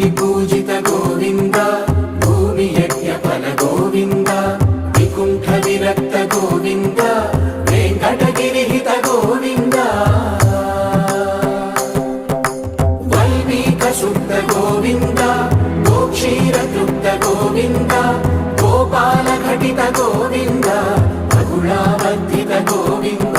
मुनि पूजित गोविन्द भूमि यज्ञ फल गोविन्द विकुण्ठ विरक्त गोविन्द वेङ्कटगिरिहित गोविन्द वल्मीक शुद्ध गोविन्द गोक्षीर तृप्त गोविन्द गोपाल घटित गोविन्द रघुणावर्धित गोविन्द